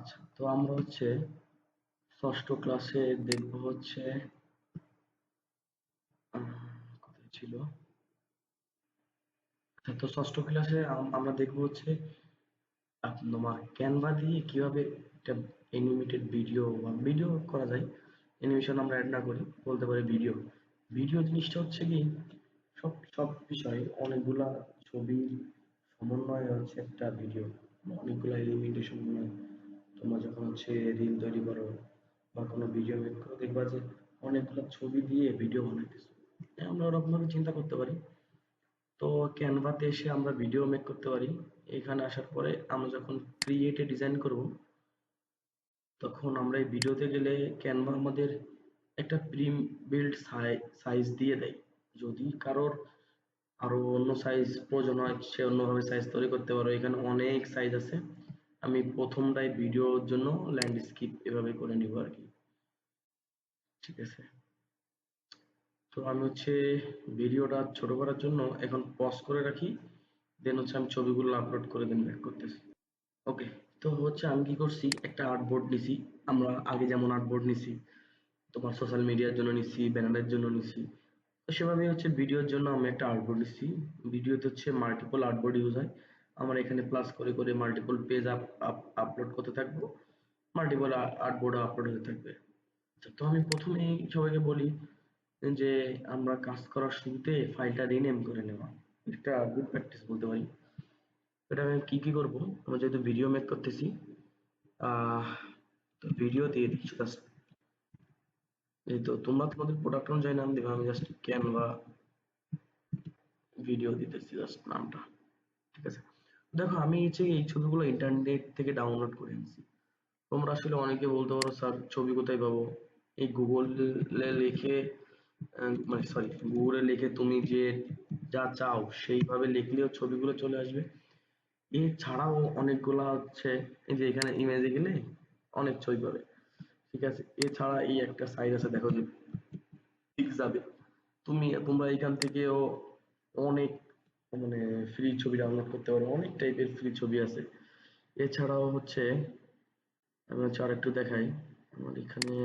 আচ্ছা, তো আমরা হচ্ছে ষষ্ঠ ক্লাসে দেখব হচ্ছে কোথায় ছিল। আচ্ছা, তো ষষ্ঠ ক্লাসে আমরা দেখব হচ্ছে তোমার ক্যানভা দিয়ে কিভাবে একটা অ্যানিমেটেড ভিডিও বা ভিডিও করা যায়। অ্যানিমেশন আমরা অ্যাড না করি, বলতে পারি ভিডিও। ভিডিও জিনিসটা হচ্ছে কি, সব সব বিষয়ে অনেকগুলা ছবির সমন্বয়ে হচ্ছে একটা ভিডিও। অনেকগুলা এলিমেন্টেশন গুলো তোমরা যখন হচ্ছে রিল তৈরি করো বা কোনো ভিডিও মেক করো, দেখবা যে অনেকগুলো ছবি দিয়ে ভিডিও বানাইতেছো। আমরা ওরকম ভাবে চিন্তা করতে পারি। তো ক্যানভাতে এসে আমরা ভিডিও মেক করতে পারি। এখানে আসার পরে আমরা যখন ক্রিয়েটে ডিজাইন করব, তখন আমরা এই ভিডিওতে গেলে ক্যানভা আমাদের একটা প্রি বিল্ড সাইজ দিয়ে দেয়। যদি কারোর আরো অন্য সাইজ প্রয়োজন হয়, সে অন্যভাবে সাইজ তৈরি করতে পারো। এখানে অনেক সাইজ আছে। আমি প্রথমটাই ভিডিওর জন্য ল্যান্ডস্কেপ এভাবে করে নিব আর কি। ঠিক আছে, তো আমি হচ্ছে ভিডিওটা ছোট করার জন্য এখন পজ করে রাখি, দেন হচ্ছে আমি ছবিগুলো আপলোড করে দেন ব্যাক করতেছি। ওকে, তো হচ্ছে আমি কি করছি, একটা আর্টবোর্ড নিছি। আমরা আগে যেমন আর্টবোর্ড নিছি, তোমার সোশ্যাল মিডিয়ার জন্য নিছি, ব্যানারের জন্য নিছি, তো সেভাবে হচ্ছে ভিডিওর জন্য আমি একটা আর্টবোর্ড নিছি। ভিডিওতে হচ্ছে মাল্টিপল আর্টবোর্ড ইউজ হয়। আমার এখানে প্লাস করে করে মাল্টিপল পেজ আপলোড করতে থাকবো, মাল্টিপল আর্টবোর্ড আপলোড হতে থাকবে। আচ্ছা, তো আমি প্রথমেই সবাইকে বলি যে আমরা কাজ করার শুরুতে ফাইলটা রিনেম করে নেওয়া একটা গুড প্র্যাকটিস বলতে পারি। এটা আমি কি করব, আমরা যেহেতু ভিডিও মেক করতেছি, আহ তো ভিডিও দিয়ে দিচ্ছি জাস্ট। এই তো তোমরা তোমাদের প্রোডাক্ট অনুযায়ী নাম দিবে, আমি জাস্ট ক্যানভা ভিডিও দিতেছি জাস্ট নামটা। ঠিক আছে, দেখো আমি হচ্ছে এই ছবিগুলো ইন্টারনেট থেকে ডাউনলোড করে আনছি। তোমরা আসলে অনেকে বলতে পারো স্যার ছবি কোথায় পাবো, এই গুগলে লিখে মানে সরি গুগলে লিখে তুমি যে যা চাও সেইভাবে লিখলেও ছবিগুলো চলে আসবে। এছাড়াও অনেকগুলা হচ্ছে, এই যে এখানে ইমেজে গেলে অনেক ছবি পাবে। ঠিক আছে, এছাড়া এই একটা সাইট আছে, দেখো যে পিক্সাবে, তোমরা এখান থেকেও অনেক মানে ফ্রি ছবি ডাউনলোড করতে পারো। অনেক টাইপের ফ্রি ছবি আছে। এছাড়াও হচ্ছে আমি হচ্ছে আরেকটু দেখাই। আমার এখানে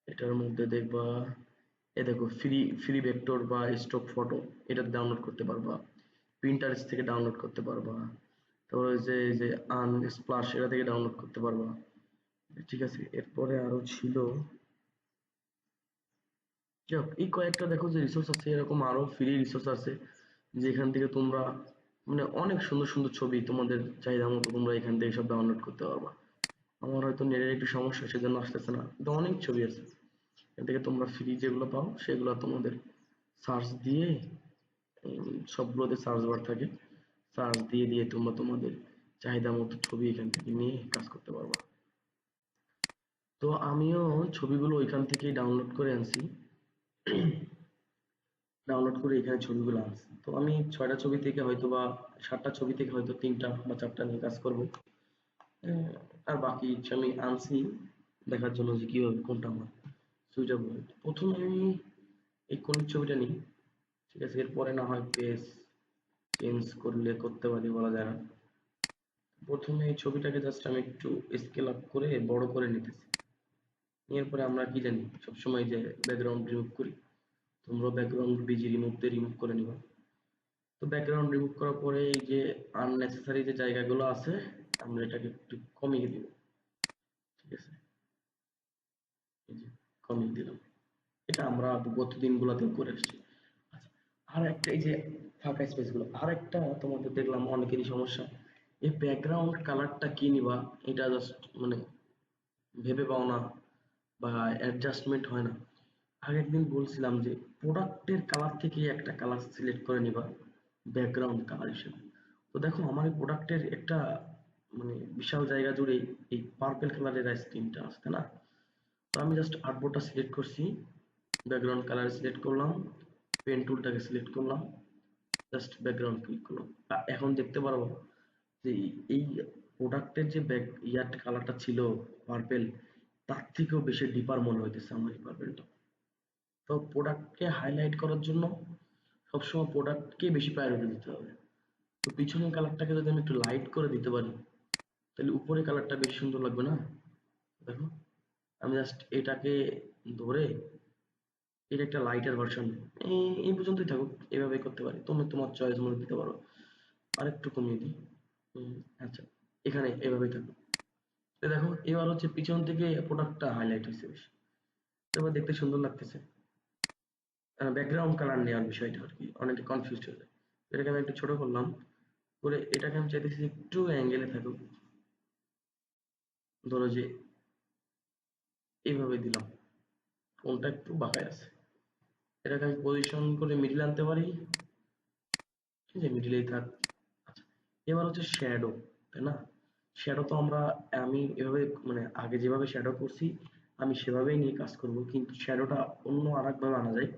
এটার মধ্যে দেখবা, এ দেখো ফ্রি ফ্রি ভেক্টর বা স্টক ফটো, এটা ডাউনলোড করতে পারবা। প্রিন্টারেস্ট থেকে ডাউনলোড করতে পারবা। তারপরে যে এই যে আনস্প্লাশ, এটা থেকে ডাউনলোড করতে পারবা। ঠিক আছে, এরপরে আরো ছিল, যাই হোক, এই কয়েকটা দেখো যে রিসোর্স আছে, এরকম আরো ফ্রি রিসোর্স আছে যেখান থেকে তোমরা মানে অনেক সুন্দর সুন্দর ছবি তোমাদের চাহিদা মতো তোমরা এখান থেকে সব ডাউনলোড করতে পারবা। আমার হয়তো নেটের একটু সমস্যা, সেজন্য আসতেছে না, কিন্তু অনেক ছবি আছে। এখান থেকে তোমরা ফ্রি যেগুলো পাও সেগুলো তোমাদের সার্চ দিয়ে, সবগুলোতে সার্চ বার থাকে, সার্চ দিয়ে দিয়ে তোমরা তোমাদের চাহিদা মতো ছবি এখান থেকে নিয়ে কাজ করতে পারবা। তো আমিও ছবিগুলো ওইখান থেকেই ডাউনলোড করে আনছি। ডাউনলোড করে এখানে ছবিগুলো আনছি। তো আমি ৬টা ছবি থেকে হয়তো বা ৭টা ছবি থেকে হয়তো ৩টা বা ৪টা নিয়ে কাজ করব। আর বাকি হচ্ছে আমি আনছি দেখার জন্য যে কিভাবে কোনটা আমার সুইটেবল হয়। প্রথমে আমি এই কোন ছবিটা নিই। ঠিক আছে, এরপরে না হয় পেজ চেঞ্জ করলে করতে পারি, বলা যায় না। প্রথমে এই ছবিটাকে জাস্ট আমি একটু স্কেল আপ করে বড় করে নিতেছি। এরপরে আমরা কি জানি সবসময় যে ব্যাকগ্রাউন্ড রিমুভ করি, তোমরা ব্যাকগ্রাউন্ড বিজি রিমুভ দিয়ে রিমুভ করে নিবা। তো ব্যাকগ্রাউন্ড রিমুভ করার পরে এই যে আননেসেসারি যে জায়গাগুলো আছে, আমরা এটাকে একটু কমিয়ে দিব। ঠিক আছে, এই যে কমিয়ে দিলাম। এটা আমরা গত দিনগুলোতেও করে আসছি। আচ্ছা, আর একটা এই যে ফাঁকা স্পেস গুলো, আর একটা তোমাদের দেখলাম অনেকেরই সমস্যা, এই ব্যাকগ্রাউন্ড কালারটা কি নিবা, এটা জাস্ট মানে ভেবে পাও না বা অ্যাডজাস্টমেন্ট হয় না। আগের দিন বলছিলাম যে প্রোডাক্টের কালার থেকে একটা কালার সিলেক্ট করে নিবা ব্যাকগ্রাউন্ড কালার হিসেবে। তো দেখো আমার এই প্রোডাক্টের একটা মানে বিশাল জায়গা জুড়ে এই পার্পল কালারের আইসক্রিমটা আসছে না। তো আমি জাস্ট আর্টবোর্ডটা সিলেক্ট করছি, ব্যাকগ্রাউন্ড কালার সিলেক্ট করলাম, পেন টুলটাকে সিলেক্ট করলাম, জাস্ট ব্যাকগ্রাউন্ড ক্লিক করলাম। এখন দেখতে পারবো যে এই প্রোডাক্টের যে ব্যাক ইয়ার কালারটা ছিল পার্পেল, তার থেকেও বেশি ডিপার মনে হইতেছে আমার এই পার্পেলটা। তো প্রোডাক্টকে হাইলাইট করার জন্য সবসময় প্রোডাক্টকে বেশি প্রায়োরিটি দিতে হবে। তো পিছনের কালারটাকে যদি আমি একটু লাইট করে দিতে পারি, তাহলে উপরে কালারটা বেশি সুন্দর লাগবে না? দেখো, আমি জাস্ট এটাকে ধরে, এটা একটা লাইটার ভার্সন, এই পর্যন্তই থাকুক, এভাবে করতে পারি, তুমি তোমার চয়েস মতো দিতে পারো। আরেকটু কমিয়ে দিই। হুম, আচ্ছা, এখানে এভাবেই থাকুক। তো দেখো, এবার হচ্ছে পিছন থেকে প্রোডাক্টটা হাইলাইট হয়েছে বেশি, এবার দেখতে সুন্দর লাগতেছে। ব্যাকগ্রাউন্ড কালার নেওয়ার বিষয়টা আর কি অনেকে কনফিউজ হয়ে যায়। এটাকে আমি একটু ছোট করলাম, করে এটাকে আমি চাইতেছি একটু অ্যাঙ্গেলে থাকুক, ধরো যে এইভাবে দিলাম, ফোনটা একটু বাঁকায় আছে, এটাকে আমি পজিশন করে মিডিল আনতে পারি, ঠিক আছে, মিডিলেই থাক। আচ্ছা, এবার হচ্ছে শ্যাডো, তাই না? শ্যাডো তো আমি এভাবে মানে আগে যেভাবে শ্যাডো করছি আমি সেভাবেই নিয়ে কাজ করব, কিন্তু শ্যাডোটা অন্য আর একভাবে আনা যায়,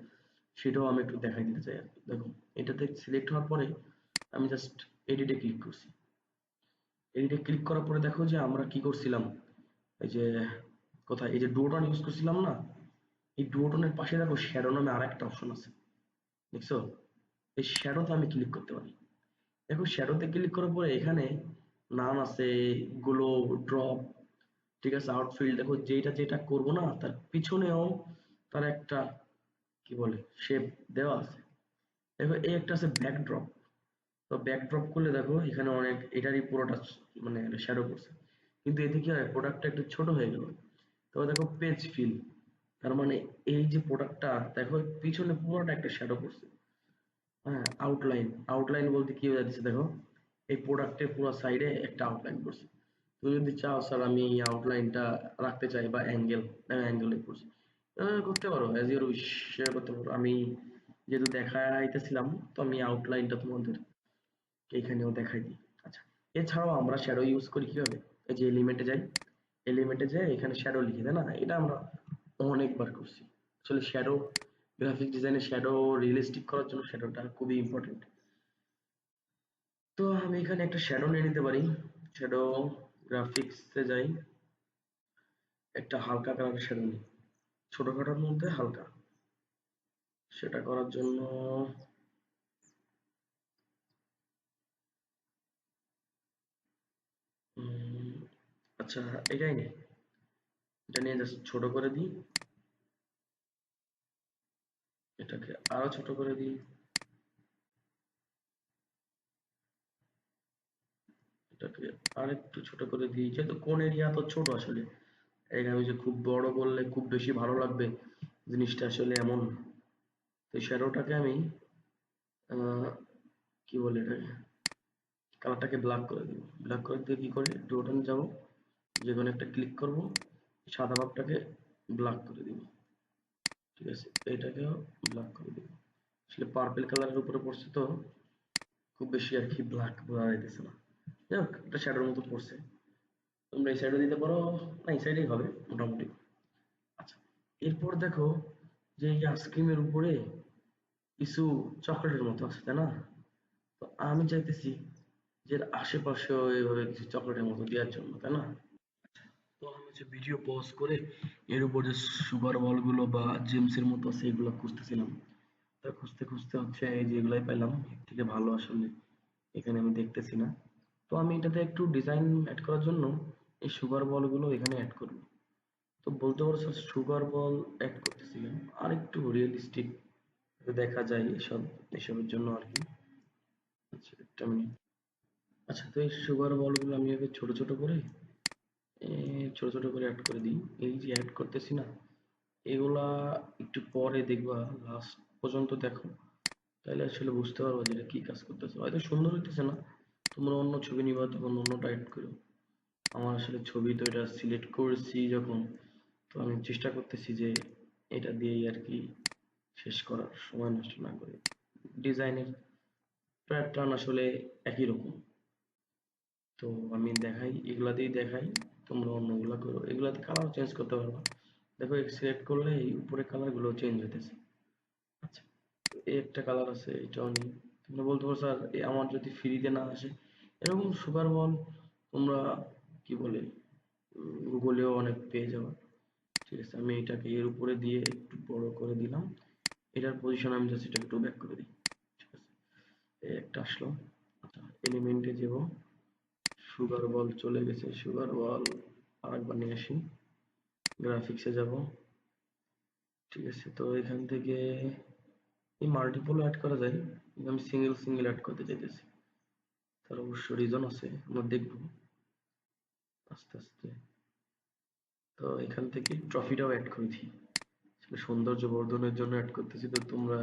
সেটাও আমি একটু দেখাই দিতে চাই আর কি। দেখো, এটাতে সিলেক্ট হওয়ার পরে আমি জাস্ট এডিটে ক্লিক করছি। এডিটে ক্লিক করার পরে দেখো যে আমরা কি করছিলাম, এই যে কোথায়, এই যে ডুওটন ইউজ করছিলাম না, এই ডুওটনের পাশে দেখো শ্যাডো নামে আর একটা অপশন আছে, দেখছো? এই শ্যাডোতে আমি ক্লিক করতে পারি। দেখো, শ্যাডোতে ক্লিক করার পরে এখানে নাম আছে, গ্লো, ড্রপ, ঠিক আছে, আউটফিল্ড, দেখো যেটা যেটা করবো না তার পিছনেও তার একটা কি বলে শেপ দেওয়া আছে। দেখো, এই একটা আছে ব্যাকড্রপ। তো ব্যাকড্রপ করলে দেখো এখানে অনেক, এটারই পুরোটা মানে শ্যাডো করছে, কিন্তু এতে কি হয়, প্রোডাক্টটা একটু ছোট হয়ে গেল। তবে দেখো পেজ ফিল, তার মানে এই যে প্রোডাক্টটা দেখো পিছনে পুরোটা একটা শ্যাডো করছে। হ্যাঁ, আউটলাইন, আউটলাইন বলতে কি বোঝাচ্ছে দেখো, এই প্রোডাক্টের পুরো সাইডে একটা আউটলাইন করছে। তুমি যদি চাও স্যার আমি এই আউটলাইনটা রাখতে চাই বা অ্যাঙ্গেল, অ্যাঙ্গেলে করছি, করতে পারো, অ্যাজ ইউর উইশ, শেয়ার করতে পারো। আমি যেহেতু দেখাইতেছিলাম, তো আমি আউটলাইনটা তোমাদের এইখানেও দেখাই দিই। আচ্ছা, এছাড়াও আমরা শ্যাডো ইউজ করি কিভাবে, এই যে এলিমেন্টে যাই, এলিমেন্টে যাই এখানে শ্যাডো লিখে দেয় না, এটা আমরা অনেকবার করছি। আসলে শ্যাডো, গ্রাফিক ডিজাইনে শ্যাডো রিয়েলিস্টিক করার জন্য শ্যাডোটা খুবই ইম্পর্টেন্ট। তো আমি এখানে একটা শ্যাডো নিয়ে নিতে পারি। শ্যাডো, গ্রাফিক্সে যাই, একটা হালকা কালারের শ্যাডো নিই, ছোটখাটোর মধ্যে হালকা। সেটা করার জন্য উম, আচ্ছা, এটাই নেই, এটা নিয়ে জাস্ট ছোট করে দিই, এটাকে আরো ছোট করে দিই, এটাকে আরেকটু ছোট করে দিই, যেহেতু কোন এরিয়া তো ছোট আসলে, এখানে আমি যে খুব বড় বললে খুব বেশি ভালো লাগবে, জিনিসটা আসলে এমন না। তো শ্যাডোটাকে আমি আহ, কি বলে এটাকে, কালারটাকে ব্ল্যাক করে দিব। ব্ল্যাক করে দিয়ে কি করে, ডোটন যাব, যে কোনো একটা ক্লিক করব, সাদা ভাবটাকে ব্ল্যাক করে দিব, ঠিক আছে, এটাকেও ব্ল্যাক করে দিব। আসলে পার্পল কালারের উপরে পড়ছে তো খুব বেশি আর কি ব্ল্যাক বোঝা যাইতেছে না, যাই হোক একটা শ্যাডোর মতো পড়ছে। তোমরা এই সাইডে দিতে পারো, না এই সাইডেই হবে মোটামুটি। আচ্ছা, এরপর দেখো যে এই আইসক্রিমের উপরে কিছু চকলেটের মতো আছে, তাই না? তো আমি চাইতেছি যে এর আশেপাশেও এইভাবে কিছু চকলেটের মতো দেওয়ার জন্য, তাই না? তো আমি হচ্ছে ভিডিও পজ করে এর উপর যে সুগার বল গুলো বা জেমস এর মতো আছে এগুলো খুঁজতেছিলাম। তা খুঁজতে খুঁজতে হচ্ছে এই যে এগুলাই পেলাম, এর থেকে ভালো আসলে এখানে আমি দেখতেছি না। তো আমি এটাতে একটু ডিজাইন অ্যাড করার জন্য এই সুগার বল গুলো এখানে অ্যাড করব। তো বলতে পারো স্যার সুগার বল অ্যাড করতেছিলাম আর একটু রিয়েলিস্টিক দেখা যায় এসব, এসবের জন্য আর কি। আচ্ছা, একটা মিনিট। আচ্ছা, তো এই সুগার বলগুলো আমি এভাবে ছোট ছোট করে ছোট ছোট করে অ্যাড করে দিই। এই যে অ্যাড করতেছি না, এগুলা একটু পরে দেখবা, লাস্ট পর্যন্ত দেখো, তাহলে আসলে বুঝতে পারবো যে এটা কি কাজ করতেছে। হয়তো সুন্দর হইতেছে না, তোমরা অন্য ছবি নিবা তখন অন্যটা অ্যাড করো। আমার আসলে ছবি তো এটা সিলেক্ট করেছি যখন, তো আমি চেষ্টা করতেছি যে এটা দিয়েই আর কি শেষ করার, সময় নষ্ট না করে। ডিজাইনের প্যাটার্ন আসলে একই রকম, তো আমি দেখাই, এগুলা দিয়েই দেখাই, তোমরা অন্যগুলা করো, এগুলাতে কালার চেঞ্জ করতে পারবা। দেখো সিলেক্ট করলে এই উপরে কালার গুলো চেঞ্জ হইতেছে। আচ্ছা, তো এই একটা কালার আছে, এটাও নেই। তোমরা বলতে পারো স্যার আমার যদি ফ্রিতে না আসে, এরকম সুগার বল তোমরা কি বলে গুগলেও অনেক পেয়ে যাবে। ঠিক আছে, আমি এটাকে এর উপরে দিয়ে একটু বড় করে দিলাম, এটার পজিশন আমি জাস্ট এটা একটু ব্যাক করে দিই, ঠিক আছে, এই একটা আসলো। আচ্ছা, এলিমেন্টে যাব, সুগার বল চলে গেছে, সুগার বল আরেকবার নিয়ে আসি, গ্রাফিক্সে যাব। ঠিক আছে, তো এখান থেকে এই মাল্টিপল অ্যাড করা যায়, কিন্তু আমি সিঙ্গেল সিঙ্গেল অ্যাড করতে চাইতেছি। তার অবশ্য রিজন আছে, আমরা দেখব আস্তে আস্তে। তো এখান থেকে ট্রফিটাও অ্যাড করেছি, সৌন্দর্য বর্ধনের জন্য অ্যাড করতেছি। তো তোমরা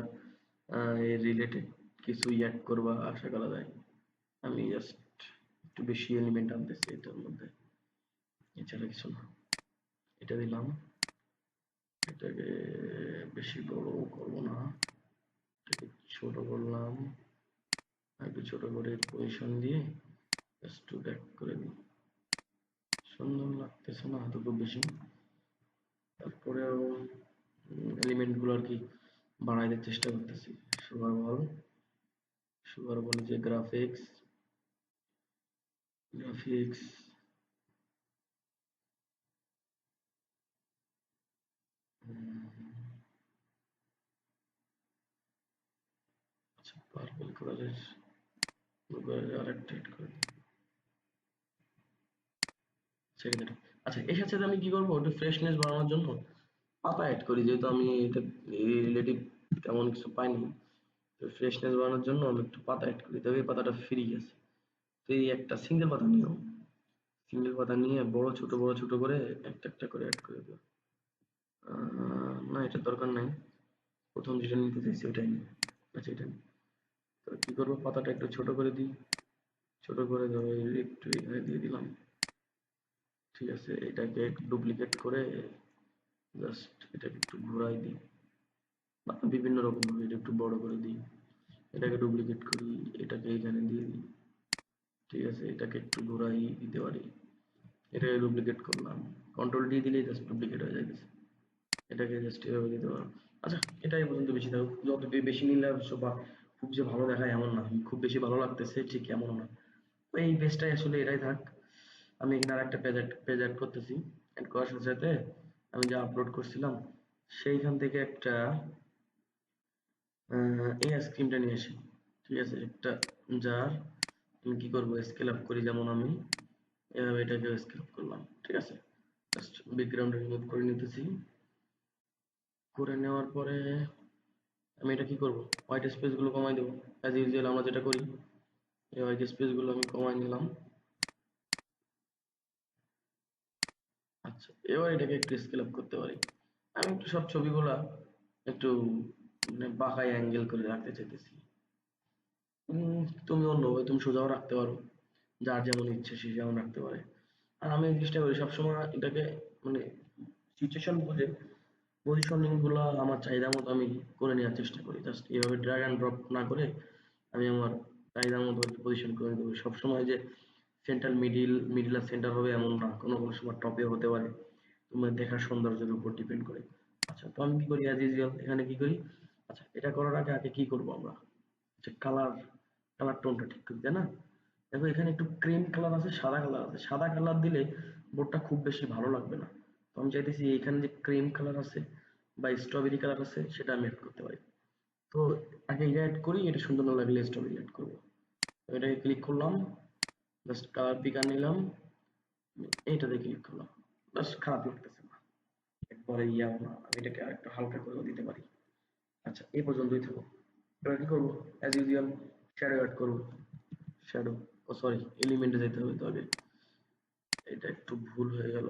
এর রিলেটেড কিছু অ্যাড করবা আশা করা যায়। আমি জাস্ট একটু বেশি এলিমেন্ট আনতেছি এটার মধ্যে, এছাড়া কিছু না। এটা দিলাম, এটাকে বেশি বড় করবো না, এটাকে ছোট করলাম, একটু ছোট করে পজিশন দিয়ে একটু ব্যাক করে দিই। সুন্দর লাগতেছে না তো খুব বেশি। তারপরেও এলিমেন্ট গুলো আর কি বাড়াই দেওয়ার চেষ্টা করতেছি। সুগার বলে যে গ্রাফিক্স গ্রাফিক্স আচ্ছা, পার্পল কালারের আরেকটা এড করে দিই। আচ্ছা, এর সাথে আমি কি করবো, একটু ফ্রেশনেস বাড়ানোর জন্য পাতা অ্যাড করি, যেহেতু আমি এটা রিলেটিভ তেমন কিছু পাইনি। তো ফ্রেশনেস বাড়ানোর জন্য আমি একটু পাতা অ্যাড করি, তবে এই পাতাটা ফ্রি আছে। তো এই একটা সিঙ্গেল পাতা নিও, সিঙ্গেল পাতা নিয়ে বড় ছোট করে একটা একটা করে অ্যাড করে দিও। না, এটা দরকার নাই, প্রথম যেটা নিতে চাইছি ওইটাই নিই। আচ্ছা, এটা নিই। তো কি করবো, পাতাটা একটু ছোট করে দিই, ছোট করে ধরো একটু এখানে দিয়ে দিলাম। ঠিক আছে, এটাকে ডুপ্লিকেট করে জাস্ট এটাকে একটু ঘোরাই দিই, বা বিভিন্ন রকম ভাবে এটা একটু বড় করে দিই, এটাকে ডুপ্লিকেট করি, এটাকে এখানে দিয়ে দিই। ঠিক আছে, এটাকে একটু ঘোরাই দিতে পারি, এটাকে ডুপ্লিকেট করলাম, কন্ট্রোল ডি দিলেই জাস্ট ডুপ্লিকেট হয়ে যাবে। এটাকে জাস্ট এভাবে দিতে পারো। আচ্ছা, এটাই পর্যন্ত বেশি থাকুক, যত বেশি নিলে অবশ্য বা খুব যে ভালো দেখায় এমন না, খুব বেশি ভালো লাগতেছে ঠিক এমনও না। তো এই পেজটাই আসলে এটাই থাক। আমি এখানে আরেকটা পেজ অ্যাড করতেছি, অ্যাড করার সাথে সাথে আমি যা আপলোড করছিলাম সেইখান থেকে একটা এই আইসক্রিমটা নিয়ে আসি। ঠিক আছে, একটা যার আমি কি করবো, স্কেল আপ করি, যেমন আমি এভাবে এটাকে স্কেল আপ করলাম। ঠিক আছে, জাস্ট ব্যাকগ্রাউন্ড রিমুভ করে নিতেছি, করে নেওয়ার পরে আমি এটা কি করব, হোয়াইট স্পেস গুলো কমাই দেবো, অ্যাজ ইউজুয়াল আমরা যেটা করি। এই হোয়াইট স্পেস গুলো আমি কমাই নিলাম। আচ্ছা, এবার এটাকে একটু স্কেল আপ করতে পারি। আমি একটু সব ছবিগুলা একটু মানে বাঁকাই অ্যাঙ্গেল করে রাখতে চাইতেছি। তুমি অন্যভাবে তুমি সোজাও রাখতে পারো, যার যেমন ইচ্ছে সে যেমন রাখতে পারে। আর আমি এই চেষ্টা করি সবসময় এটাকে মানে সিচুয়েশন বুঝে পজিশনিং গুলা আমার চাহিদা মতো আমি করে নেওয়ার চেষ্টা করি। জাস্ট এভাবে ড্র্যাগ অ্যান্ড ড্রপ না করে আমি আমার চাহিদা মতো পজিশন করে দেবো। সবসময় যে সেন্টার মিডিল আর সেন্টার হবে এমন না, কোনো কোনো সময় টপে হতে পারে, তোমার দেখার সৌন্দর্যের উপর ডিপেন্ড করে। আচ্ছা, তো আমি কি করি অ্যাজ ইউজুয়াল এখানে কি করি, আচ্ছা এটা করার আগে আগে কি করবো আমরা, যে কালার টোনটা ঠিক করি, তাই না? দেখো এখানে একটু ক্রিম কালার আছে, সাদা কালার আছে, সাদা কালার দিলে বোর্ডটা খুব বেশি ভালো লাগবে না। তো আমি চাইতেছি এখানে যে ক্রিম কালার আছে বা স্ট্রবেরি কালার আছে সেটা আমি অ্যাড করতে পারি। তো আগে এটা অ্যাড করি, এটা সুন্দর না লাগলে স্ট্রবেরি অ্যাড করবো। তো এটাকে ক্লিক করলাম, জাস্ট কালার পিকার নিলাম, এইটাতে ক্লিক করলাম, জাস্ট খারাপ লাগতেছে না, একবারে ইয়াও না, আমি এটাকে আরেকটু হালকা করেও দিতে পারি। আচ্ছা, এই পর্যন্তই থাকো। এবার কি করবো, অ্যাজ ইউজুয়াল শ্যাডো অ্যাড করবো। শ্যাডো, ও সরি, এলিমেন্টে যেতে হবে তো আগে, এটা একটু ভুল হয়ে গেল,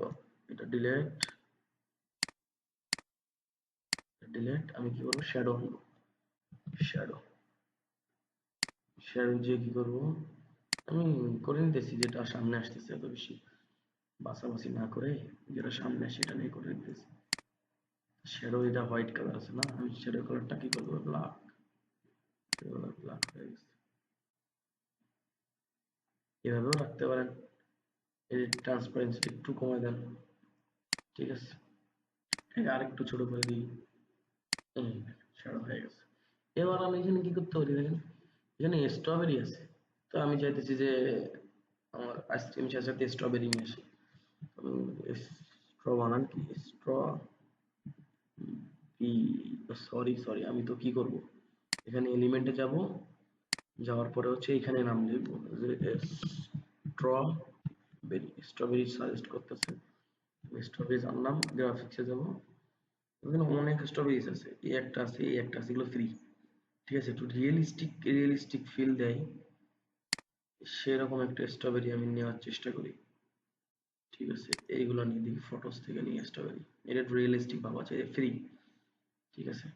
এটা ডিলেট, আমি কি করবো, শ্যাডো আনবো। শ্যাডো শ্যাডো দিয়ে কি করবো, আমি করে নিতেছি যেটা সামনে আসতেছে, এত বেশি বাছাবাছি না করে যেটা সামনে আসে সেটা নিয়ে করে নিতেছি। শ্যাডো এটা হোয়াইট কালার আছে না, আমি শ্যাডো কালারটা কি করবো, ব্ল্যাক, ব্ল্যাক হয়ে গেছে। এভাবেও রাখতে পারেন, এই ট্রান্সপারেন্সিটা একটু কমে দেন। ঠিক আছে, আর একটু ছোট করে দিই, শ্যাডো হয়ে গেছে। এবার আমি এখানে কি করতে পারি দেখেন, এখানে স্ট্রবেরি আছে, তো আমি চাইতেছি যে আমার আইসক্রিম সাথে স্ট্রবেরি নিয়ে আসি। স্ট্র বানান কি, স্ট্র বি, সরি সরি, আমি তো কি করব, এখানে এলিমেন্টে যাব, যাওয়ার পরে হচ্ছে এখানে নাম লিখবো যে স্ট্র স্ট্রবেরি সাজেস্ট করতেছে, স্ট্রবেরি আনলাম, গ্রাফিক্সে যাব, এখানে অনেক স্ট্রবেরিজ আছে, এই একটা আছে, এই একটা আছে, এগুলো ফ্রি। ঠিক আছে, একটু রিয়েলিস্টিক ফিল দেয় সেরকম একটা স্ট্রবেরি আমি নেওয়ার চেষ্টা করি। ঠিক আছে, এইগুলো নিয়ে দেখি ফটোস থেকে নিয়ে স্ট্রবেরি, এটা একটু রিয়েলিস্টিক ভাব আছে, ফ্রি। ঠিক আছে,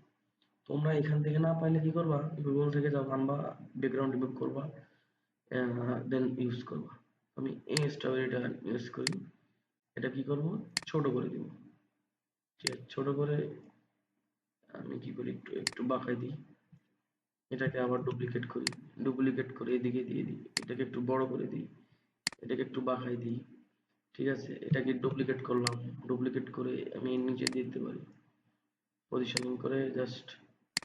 তোমরা এখান থেকে না পাইলে কি করবা, গুগল থেকে যাও, আনবা, ব্যাকগ্রাউন্ড রিমুভ করবা, দেন ইউজ করবা। আমি এই স্ট্রবেরিটা ইউজ করি, এটা কি করব, ছোট করে দিব। ঠিক আছে, ছোট করে আমি কি করি, একটু একটু বাঁকাই দিই, এটাকে আবার ডুপ্লিকেট করে এদিকে দিয়ে দিই, এটাকে একটু বড় করে দিই, এটাকে একটু বাঁকাই দিই। ঠিক আছে, এটাকে ডুপ্লিকেট করলাম, ডুপ্লিকেট করে আমি এর নিচে দিয়ে দিতে পারি, পজিশনিং করে জাস্ট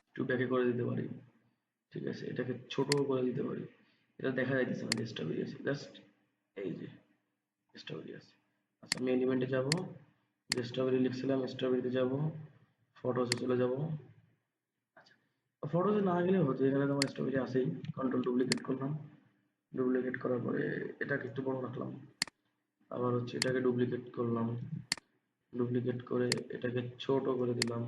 একটু ব্যাকে করে দিতে পারি। ঠিক আছে, এটাকে ছোট করে দিতে পারি, এটা দেখা যাইতেছে না যে স্ট্রবেরি আছে, জাস্ট এই যে স্ট্রবেরি আছে। আচ্ছা, আমি এলিমেন্টে যাব, যে স্ট্রবেরি লিখছিলাম স্ট্রবেরিতে যাব, ফটোসে চলে যাব। আচ্ছা, ফটোসে না গেলে হতো, এখানে তোমার স্ট্রবেরি আছেই, কন্ট্রোল ডুপ্লিকেট করলাম, ডুপ্লিকেট করার পরে এটাকে একটু বড় রাখলাম, আবার হচ্ছে এটাকে ডুপ্লিকেট করলাম, ডুপ্লিকেট করে এটাকে ছোট করে দিলাম,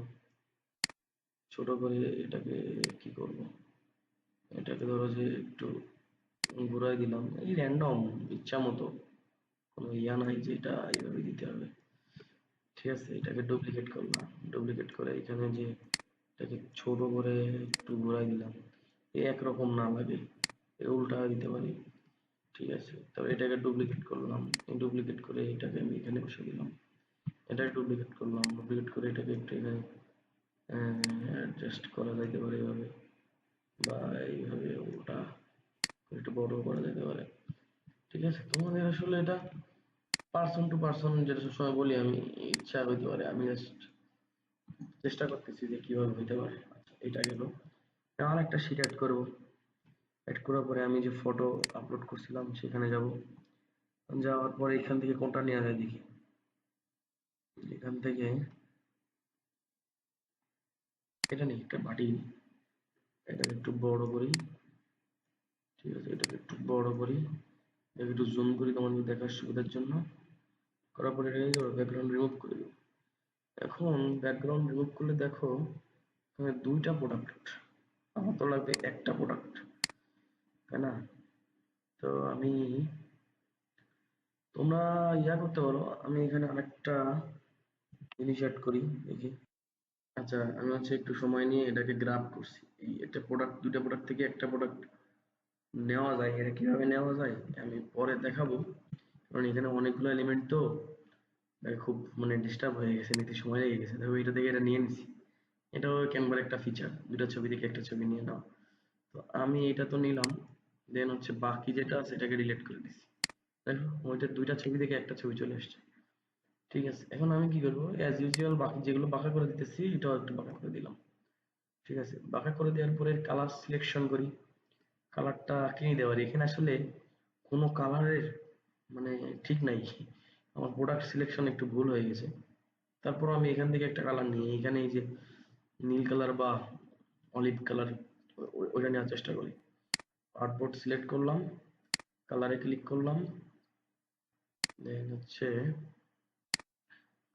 ছোট করে এটাকে কি করব, এটাকে ধরো যে একটু ঘুরাই দিলাম, এই র্যান্ডম ইচ্ছা মতো, কোনো ইয়া নাই যে এটা এইভাবে দিতে হবে। ঠিক আছে, এটাকে ডুপ্লিকেট করলাম, ডুপ্লিকেট করে এখানে যে এটাকে ছোট করে একটু ঘুরাই দিলাম, এই একরকম না লাগে, এর উল্টা দিতে পারি। ঠিক আছে, তবে এটাকে ডুপ্লিকেট করলাম, ডুপ্লিকেট করে এটাকে আমি এখানে বসে দিলাম, এটাকে ডুপ্লিকেট করলাম, ডুপ্লিকেট করে এটাকে একটু এখানে অ্যাডজাস্ট করা যাইতে পারে এভাবে, বা এইভাবে উল্টা একটু বড় করা যেতে পারে। ঠিক আছে, তোমাদের আসলে এটা পার্সন টু পার্সন, যেটা সবসময় বলি আমি, ইচ্ছা হইতে পারে, আমি জাস্ট চেষ্টা করতেছি যে কিভাবে হইতে পারে। আচ্ছা, এটা গেল, আর একটা শিট অ্যাড করবো, অ্যাড করার পরে আমি যে ফটো আপলোড করছিলাম সেখানে যাব, যাওয়ার পরে এখান থেকে কোনটা নেওয়া যায় দেখি, এখান থেকে এটা নিই, একটা বাটি নিই, এটাকে একটু বড় করি। ঠিক আছে, এটাকে একটু বড় করি, এটাকে একটু জুম করি তোমাদের দেখার সুবিধার জন্য, করার পরে এটাকে ব্যাকগ্রাউন্ড রিমুভ করে দেবো। এখন ব্যাকগ্রাউন্ড রিমুভ করলে দেখো এখানে দুইটা প্রোডাক্ট, আমার তো লাগবে একটা প্রোডাক্ট, তাই না? তো আমি, তোমরা ইয়া করতে পারো, আমি এখানে আরেকটা জিনিস অ্যাড করি দেখি। আচ্ছা, আমি হচ্ছে একটু সময় নিয়ে এটাকে গ্রাব করছি, এই একটা প্রোডাক্ট, দুইটা প্রোডাক্ট থেকে একটা প্রোডাক্ট নেওয়া যায়, এটা কিভাবে নেওয়া যায় আমি পরে দেখাবো, কারণ এখানে অনেকগুলো এলিমেন্ট তো, খুব মানে ডিস্টার্ব হয়ে গেছে, নিতে সময় লেগে গেছে, তবে এটা থেকে এটা নিয়ে নিছি। এটাও ক্যানভার একটা ফিচার, দুটা ছবি থেকে একটা ছবি নিয়ে নাও। তো আমি এটা তো নিলাম, দেন হচ্ছে বাকি যেটা আছে এটাকে ডিলিট করে দিছি, দেখো ওইটা দুইটা ছবি থেকে একটা ছবি চলে আসছে। ঠিক আছে, এখন আমি কি করবো, অ্যাজ ইউজুয়াল বাকি যেগুলো বাঁকা করে দিতেছি এটাও একটু বাঁকা করে দিলাম। ঠিক আছে, বাঁকা করে দেওয়ার পরে কালার সিলেকশন করি, কালারটা কিনে দেওয়ার, এখানে আসলে কোনো কালারের মানে ঠিক নাই, আমার প্রোডাক্ট সিলেকশন একটু ভুল হয়ে গেছে। তারপর আমি এখান থেকে একটা কালার নিই, এখানে এই যে নীল কালার বা অলিভ কালার, ওইটা নেওয়ার চেষ্টা করি। আর্টবোর্ড সিলেক্ট করলাম, কালারে ক্লিক করলাম, দেন হচ্ছে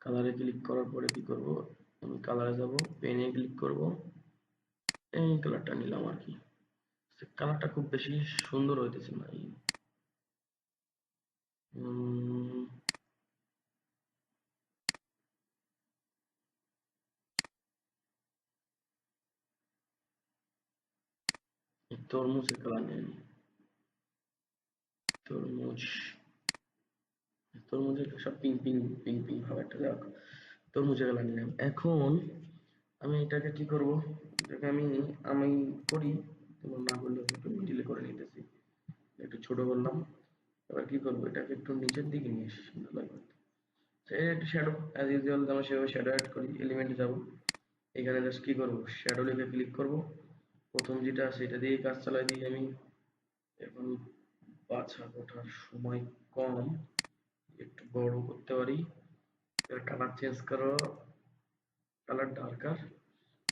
কালারে ক্লিক করার পরে কি করব, আমি কালারে যাব, পেনে ক্লিক করব, এই কালারটা নিলাম আর কি। কালারটা খুব বেশি সুন্দর হইতেছে না, উম, এই তরমুজের কালার নেই, তরমুজ, তরমুজের সব পিঙ্ক পিঙ্ক পিঙ্ক পিঙ্ক ভাব একটা, যাক তরমুজের কালার নিলাম। এখন আমি এটাকে কি করব, এটাকে আমি আমি করি, তোমার না করলে একটু মিডিলে করে নিতেছি, একটু ছোট করলাম। এবার কি করবো, এটাকে একটু নিচের দিকে নিয়ে এসে সুন্দর লাগবে, একটু শ্যাডো, অ্যাজ ইউজুয়াল আমরা সেভাবে শ্যাডো অ্যাড করি, এলিমেন্টে যাব, এখানে জাস্ট কি করবো, শ্যাডো লিখে ক্লিক করব, প্রথম যেটা আছে এটা দিয়ে কাজ চালাই দিই আমি। এখন বাছা ওঠার সময় কম, একটু বড় করতে পারি, কালার চেঞ্জ করো, কালার ডার্কার,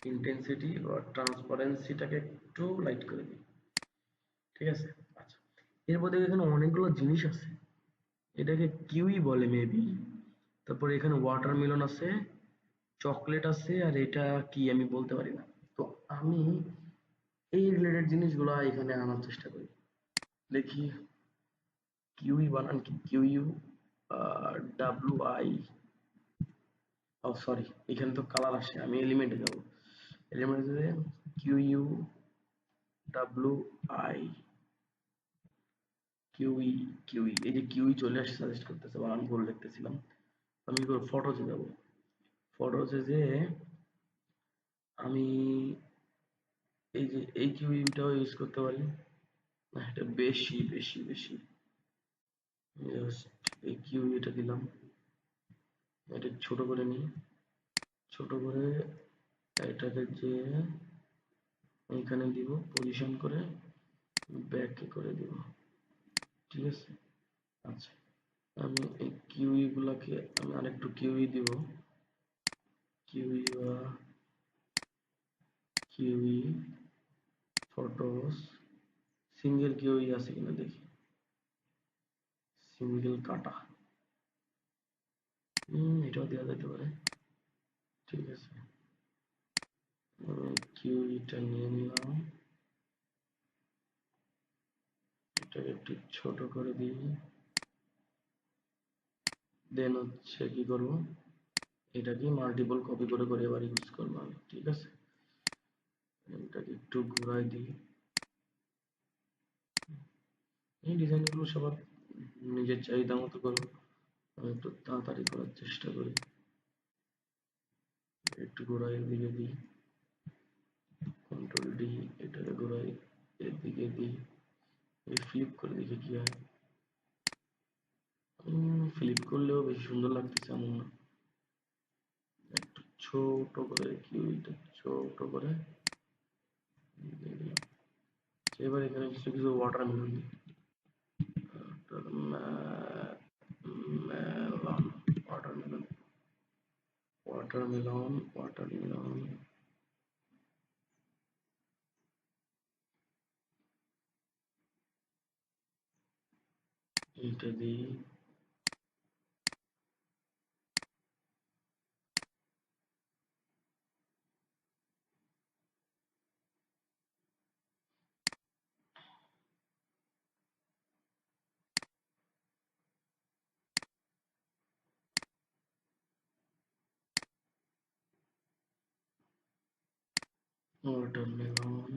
ইন্টেন্সিটি বা ট্রান্সপারেন্সিটাকে একটু লাইট করে দিই। ঠিক আছে, আচ্ছা, এর মধ্যে এখানে অনেকগুলো জিনিস আছে, এটাকে কিউই বলে মেবি। তারপর এখানে ওয়াটারমেলন আছে, চকলেট আছে, আর এটা কি আমি বলতে পারি না। তো আমি এই রিলেটেড জিনিসগুলো এখানে আনার চেষ্টা করি। দেখি কিউই বানান কি, কিউ ইউ ডাব্লিউ আই, ও সরি, এখানে তো কালার আসে, আমি এলিমেন্টে যাব। এলিমেন্টে Q U W I, kiwi, kiwi, এই যে কিউই চলে আসে সাজেস্ট করতেছে, বানান ভুল দেখতেছিলাম। আমি কি করব, ফটোজে যাব। ফটোজে যে আমি এই যে এই কিউইটাও ইউজ করতে পারি না, এটা বেশি বেশি বেশি। জাস্ট এই কিউইটা দিলাম, এটা ছোট করে নিই, ছোট করে এটাকে যে এখানে দিব, পজিশন করে ব্যাকে করে দিব, ঠিক আছে। আচ্ছা, আমি এই কিউই গুলাকে আমি আরেকটু কিউই দিব, কিউই বা কিউই ফটোস, সিঙ্গেল কিউই আছে কিনা দেখি, সিঙ্গেল কাটা, এটাও দেওয়া যেতে পারে, ঠিক আছে। কিউইটা নিয়ে নিলাম, এটাকে একটু ছোট করে দিই, দেন হচ্ছে কি করব, এটাকে মাল্টিপল কপি করে করে এবার ইউজ করবো আমি, ঠিক আছে। এটাকে একটু ঘুরাই দিই। এই ডিজাইনগুলো সবার নিজের চাহিদা মতো করো, আমি একটু তাড়াতাড়ি করার চেষ্টা করি। একটু ঘোরাই এদিকে দিই, কন্ট্রোল ডি, এটাকে ঘোরাই এদিকে দিই, ফ্লিপ করে দেখি কি হয়। ফ্লিপ করলেও বেশি সুন্দর লাগতেছে এমন না, একটু ছোট করে কিউইটা ছোট করে দিয়ে দিলাম। এবার এখানে কিছু কিছু ওয়াটারমেলন দিই, মেলন, ওয়াটারমেলন, ওয়াটারমেলন, ওয়াটারমেলন, এইটা দিই, watermelon,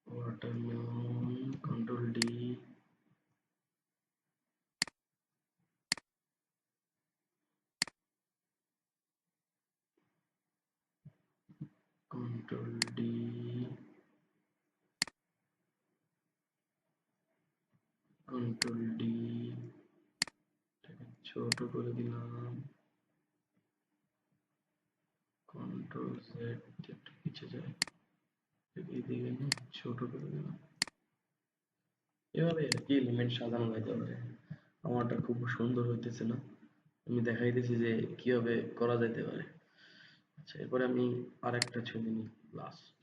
watermelon, control D, control D, control D, ছোট করে দিলাম, কন্ট্রোল জেড, একটু পিছিয়ে যায়, এদিকে নিয়ে ছোট করে দিলাম। এভাবে আর কি এলিমেন্ট সাজানো যেতে পারে। আমারটা খুব সুন্দর হইতেছে না, আমি দেখাইতেছি যে কিভাবে করা যেতে পারে। আচ্ছা, এরপরে আমি আরেকটা ছবি নিই, লাস্ট,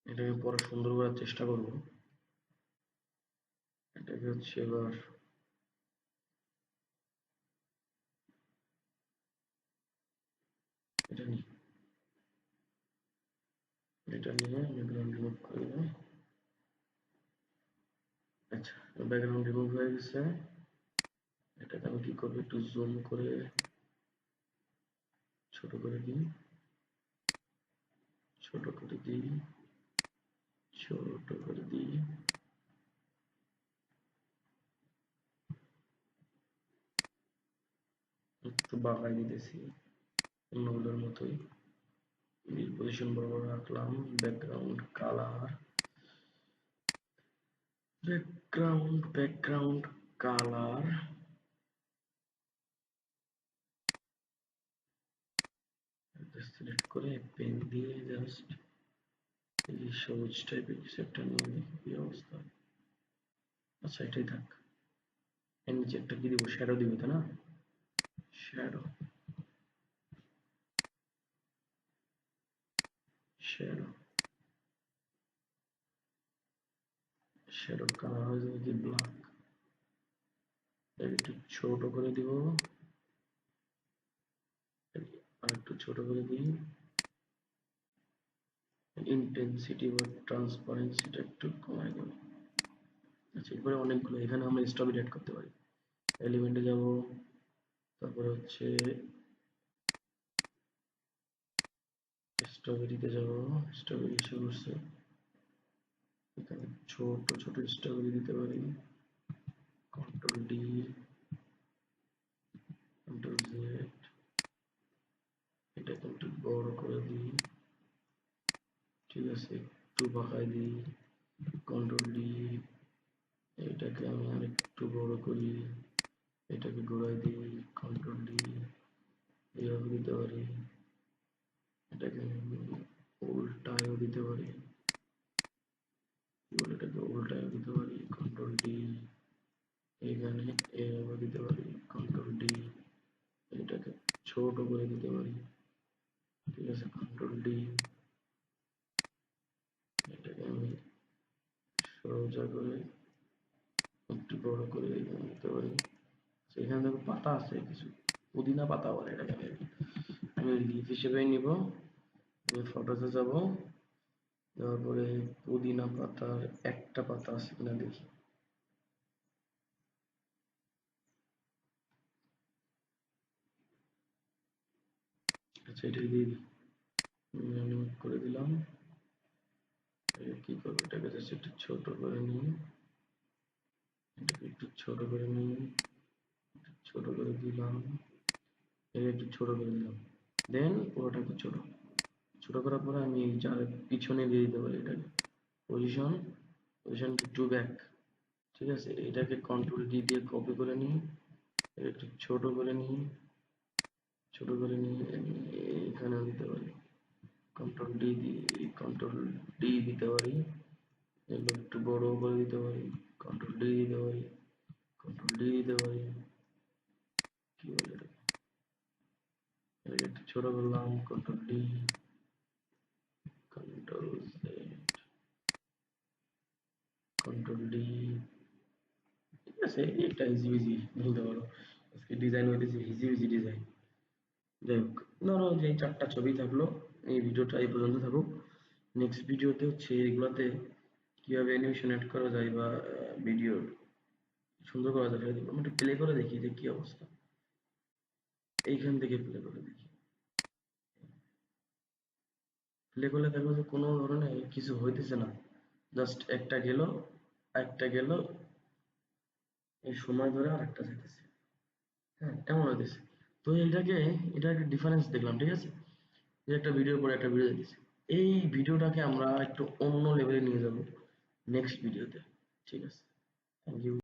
এটাকে পরে সুন্দর করার চেষ্টা করব। এটাকে হচ্ছে এবার এটা নিই, এটা নিয়ে ব্যাকগ্রাউন্ড রিমুভ করে দেবো। আচ্ছা, ব্যাকগ্রাউন্ড রিমুভ হয়ে গেছে। এটাকে আমি কি করবো, একটু জুম করে ছোট করে দিই, ছোট করে দিই, ছোট করে দিই, একটু বাঁকাই দিতেছি অন্যগুলোর মতোই, পজিশন বরাবর রাখলাম। Background colour, background colour, select করে পেন দিয়ে জাস্ট এই সবুজ টাইপের কিছু একটা নিয়ে দেখি কি অবস্থা। আচ্ছা, এটাই থাক। এর নিচে একটা কি দিব, শ্যাডো দিব, তাই না? শ্যাডো, শ্যাডো, শ্যাডোর কালার হয়ে যাবে কি ব্ল্যাক, একটু ছোট করে দিব, আর একটু ছোট করে দিই, ইন্টেন্সিটি বা ট্রান্সপারেন্সিটা একটু কমাই দেব। আচ্ছা, এরপরে অনেকগুলো এখানে আমরা স্ট্রবেরি অ্যাড করতে পারি। এলিমেন্টে যাব, তারপরে হচ্ছে স্ট্রবেরিতে যাব, স্ট্রবেরি এসে বসছে, এখানে ছোট ছোট স্ট্রবেরি দিতে পারি, কন্ট্রোল ডি, কন্ট্রোল জেড, এটাকে একটু বড় করে দিই, ঠিক আছে, একটু বাঁকাই দিই, কন্ট্রোল ডি, এটাকে আমি আর একটু বড় করি, এটাকে ঘোরাই দিই, কন্ট্রোল ডি, এইভাবে দিতে পারি, এটাকে উল্টায়ও দিতে পারি, এটাকে উল্টায়ও দিতে পারি, কন্ট্রোল ডি, এখানে এইভাবে দিতে পারি, কন্ট্রোল ডি, এটাকে ছোট করে দিতে পারি, ঠিক আছে, কন্ট্রোল ডি, এটাকে আমি সোজা করে একটু বড় করে দিতে পারি। সেখানে দেখো পাতা আছে কিছু, পুদিনা পাতা বলে এটাকে, আমি লিফ হিসেবে নিব, আমি ফটোতে যাব, যাওয়ার পরে পুদিনা পাতার একটা পাতা আছে কিনা দেখি। আচ্ছা, এটা দিয়ে দিই, অ্যানিমেট করে দিলাম। কি করবো, এটাকে জাস্ট একটু ছোট করে নিই, এটাকে একটু ছোট করে নিই, ছোট করে দিলাম, এটা একটু ছোট করে দিলাম, দেন পুরোটাকে ছোট ছোট করার পরে আমি যার পিছনে দিয়ে দিতে পারি এটাকে পজিশন, পজিশন টু ব্যাক, ঠিক আছে, এটাকে কন্ট্রোল ডি দিয়ে কপি করে নিই, একটু ছোট করে নিই, ছোট করে নিয়ে এখানে দিতে পারি, কন্ট্রোল ডি দিয়ে কন্ট্রোল ডি দিতে পারি, এগুলো একটু বড় করে দিতে পারি, কন্ট্রোল ডি দিতে পারি, কন্ট্রোল ডি দিতে পারি, কি বলে এটাকে একটু ছোট করলাম, control D, control Z, control D, ঠিক আছে, এটা ইজি ইজি বলতে পারো, আজকে ডিজাইন হইতেছে ইজি ইজি ডিজাইন। যাই হোক, ধরো যে চারটা ছবি থাকলো, এই ভিডিওটা এই পর্যন্ত থাকুক, নেক্সট ভিডিওতে হচ্ছে এগুলাতে কিভাবে অ্যানিমেশন অ্যাড করা যায় বা ভিডিও সুন্দর করা যায়, আমি একটু প্লে করে দেখি যে কি অবস্থা, এইখান থেকে প্লে করে দেখি, প্লে করলে দেখবো যে কোনো ধরনের কিছু হইতেছে না, জাস্ট একটা গেল, এই সময় ধরে আর একটা যেতেছে, হ্যাঁ এমন হইতেছে। তো এটা একটা ডিফারেন্স দেখলাম, ঠিক আছে, যে একটা ভিডিও পরে একটা ভিডিও দিতেছে, এই ভিডিওটাকে আমরা একটু অন্য লেভেলে নিয়ে যাব নেক্সট ভিডিওতে, ঠিক আছে, থ্যাংক ইউ।